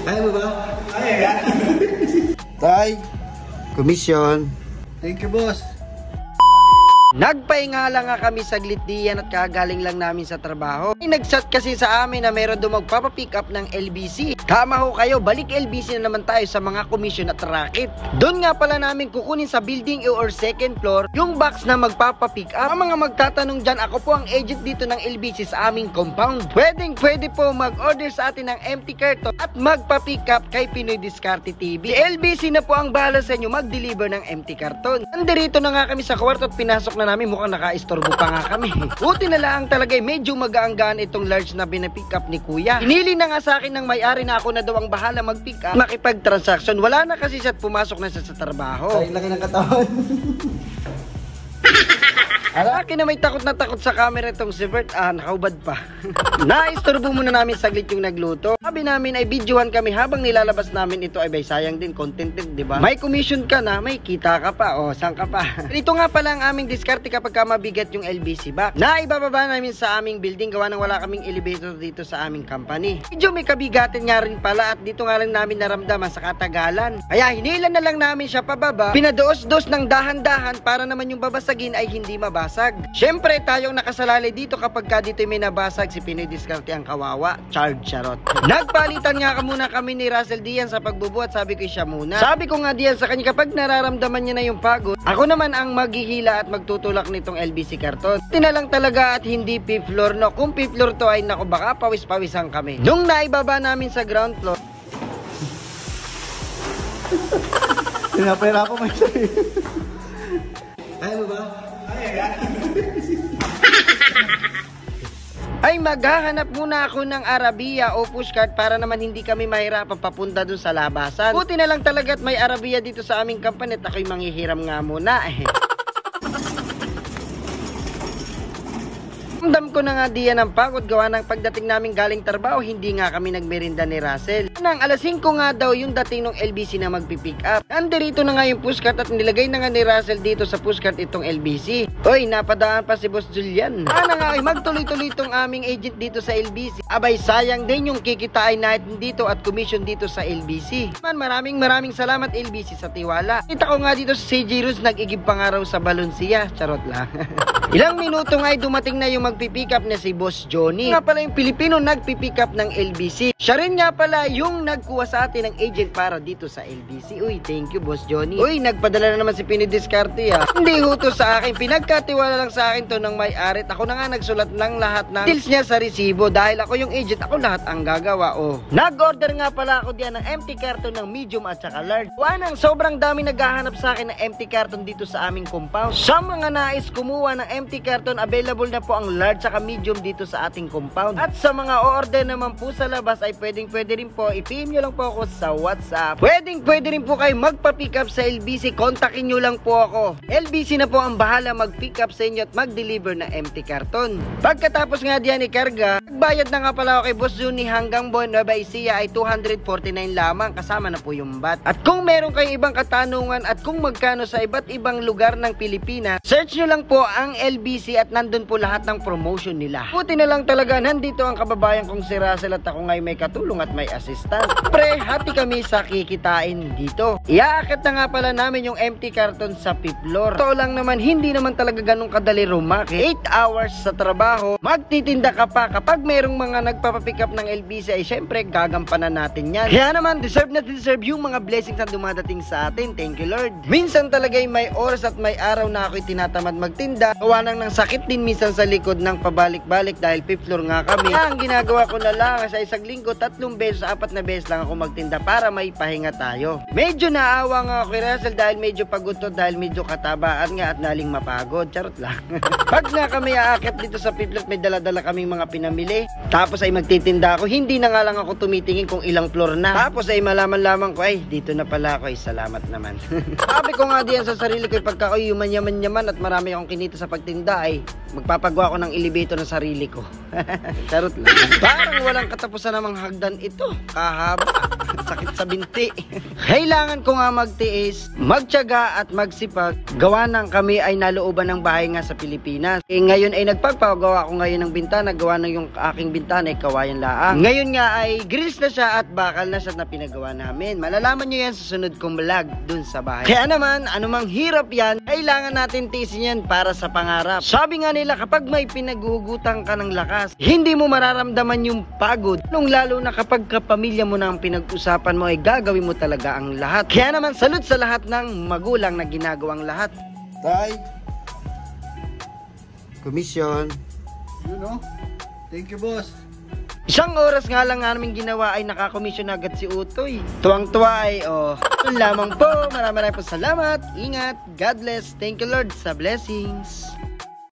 Kaya mo ba? Kaya. Tay, commission. Thank you, boss. Nagpahinga lang nga kami saglit diyan at kagaling lang namin sa trabaho. Nag-chat kasi sa amin na meron doon magpapapick up ng LBC. Tama ho kayo, balik LBC na naman tayo sa mga commission at racket. Doon nga pala namin kukunin sa building A or second floor yung box na magpapapick up. Ang mga magtatanong dyan, ako po ang agent dito ng LBC sa aming compound. Pwede po mag-order sa atin ng empty carton at magpapick up kay Pinoy Diskarte TV. LBC na po ang bahala sa inyo mag-deliver ng empty carton. Nandito na nga kami sa kwarto at pinasok na namin, mukhang naka-istorbo pa nga kami. Buti na lang talaga, medyo magaanggaan itong large na binapick up ni kuya. Hinili na nga sa akin ng may-ari na ako na daw ang bahala mag-pick up, makipag-transaction. Wala na kasi siya at pumasok na siya sa trabaho. Ay, laki ng katawan. Akin na may takot na takot sa camera itong si Bert. Nakaubad pa. Naisturbo muna namin saglit yung nagluto. Sabi namin ay videohan kami habang nilalabas namin ito. Ay bay, sayang din, content din, diba? May commission ka na, may kita ka pa. O, saan ka pa? Ito nga pala ang aming diskarte kapag mabigat yung LBC box. Naibababa namin sa aming building gawa ng wala kaming elevator dito sa aming company. Medyo may kabigatin nga rin pala at dito nga lang namin naramdaman sa katagalan. Kaya hinilan na lang namin siya pababa. Pinadoos-dos ng dahan-dahan para naman yung babasagin ay hindi mabasag. Siyempre tayong nakasalalay dito kapag ka dito may nabasag, si Pinoy Diskarte ang kawawa. Charot. Nagpalitan nga muna kami ni Russell Dian sa pagbubuhat. Sabi ko siya muna. Sabi ko nga Dian sa kanya, kapag nararamdaman niya na yung pagod, ako naman ang maghihila at magtutulak nitong LBC karton. Tinalang talaga at hindi fifth floor, no. Kung fifth floor to ay naku, baka pawis-pawisan kami. Nung naibaba namin sa ground floor, Pinapahirapan mo siya. Kaya mo ba? ay maghahanap muna ako ng Arabia o pushcart para naman hindi kami mahirapan papunta dun sa labasan. Buti na lang talaga at may Arabia dito sa aming company at ako'y manghihiram nga muna. Ramdam ko na nga diyan ang pagod gawa ng pagdating namin galing trabaho, hindi nga kami nagmerinda ni Russell. Nang alas 5 nga daw yung dating ng LBC na magpipick up. Nandito na nga yung pushcart at nilagay na nga ni Russell dito sa pushcart itong LBC. Oy, napadaan pa si Boss Julian. Sana nga ay magtuloy-tuloy itong aming agent dito sa LBC. Abay, sayang din yung kikitain natin dito at commission dito sa LBC. Maraming salamat LBC sa tiwala. Kita ko nga dito sa CJ Roots, nag-igib pa nga raw sa Balenciaga. Charot lang. Ilang minuto nga ay dumating na yung magpipick up na si Boss Johnny. Nga pala yung Pilipino nagpipick up ng LBC. Siya rin nga pala yung nagkuha sa atin ng agent para dito sa LBC. Uy, thank you Boss Johnny. Uy, nagpadala na naman si Pinoy Diskarte Hindi huto sa akin. Pinagkatiwala lang sa akin to ng may-ari. Ako na nga nagsulat ng lahat ng deals niya sa resibo. Dahil ako yung agent, ako lahat ang gagawa. Nag-order nga pala ako diyan ng empty carton ng medium at saka large. Wanang sobrang dami naghahanap sa akin ng empty carton dito sa aming compound. Sa mga nais kumuha ng empty carton, available na po ang large saka medium dito sa ating compound. At sa mga o-order naman po sa labas ay pwede rin po, i-PM nyo lang po ako sa WhatsApp. Pwede rin po kayo magpa-pick up sa LBC, kontakin nyo lang po ako. LBC na po ang bahala mag-pick up sa inyo at mag-deliver na empty carton. Pagkatapos nga diyan ikarga, nagbayad na nga pala ako kay Boss Juni hanggang Nueva Ecija ay 249 lamang kasama na po yung VAT. At kung meron kayong ibang katanungan at kung magkano sa iba't ibang lugar ng Pilipinas, search nyo lang po ang LBC at nandun po lahat ng promotion nila. Buti na lang talaga nandito ang kababayan kong si Russell at ako ngay may katulong at may assistant. Pre, hati kami sa kikitain dito. Iaakit na nga pala namin yung empty carton sa fifth floor. Totoo lang naman, hindi naman talaga ganun kadali rumakit. 8 hours sa trabaho, magtitinda ka pa. Kapag merong mga nagpapapick up ng LBC ay syempre gagampanan natin yan. Kaya naman, deserve na deserve yung mga blessings na dumadating sa atin. Thank you Lord. Minsan talaga ay may oras at may araw na ako'y tinatamad magtinda. Gawa ng sakit din minsan sa likod ng pabalik-balik dahil fifth floor nga kami. Kaya ang ginagawa ko na lang sa isang linggo, 3 beses, 4 na beses lang ako magtinda para may pahinga tayo. Medyo naawa nga ako kay Russell dahil medyo pagod to, dahil medyo katabaan nga at naling mapagod. Charot lang. Pag nga kami aakit dito sa fifth floor, may dala-dala kaming mga pinamili. Tapos ay magtitinda ako. Hindi na nga lang ako tumitingin kung ilang floor na. Tapos ay malaman-laman ko, ay dito na pala ako. Ay salamat naman. Sabi ko nga diyan sa sarili ko, pagka ako yuman-yaman at marami akong kinita sa pagtinda, ay magpapagawa ko ng elevator ng sarili ko. Charot lang. Parang walang katapusan namang hagdan ito. Kahaba. Sakit sa binti. Kailangan ko nga magtiis, magtiyaga at magsipag. Gawa ng kami ay nalooban ng bahay nga sa Pilipinas. Ngayon ay nagpagpagawa ko ngayon ng bintana. Gawa ng yung aking bintana ay kawayan laang. Ngayon nga ay grills na siya at bakal na siya na pinagawa namin. Malalaman nyo yan sa sunod kong vlog dun sa bahay. Kaya naman, anumang hirap yan, kailangan natin tiisin yan para sa pangarap. Sabi nga nila, kapag may pinaghuhugutan ka ng lakas, hindi mo mararamdaman yung pagod. Lalo na kapag kapamilya mo na ang pinag-usapan mo, ay gagawin mo talaga ang lahat. Kaya naman, salute sa lahat ng magulang na ginagawang lahat. Tay. Commission. You know? Thank you, boss. Isang oras nga lang namin ginawa ay nakakomisyon agad si Utoy. Tuwang-tuwa ay Yun lamang po. Maraming po salamat. Ingat. God bless. Thank you Lord sa blessings.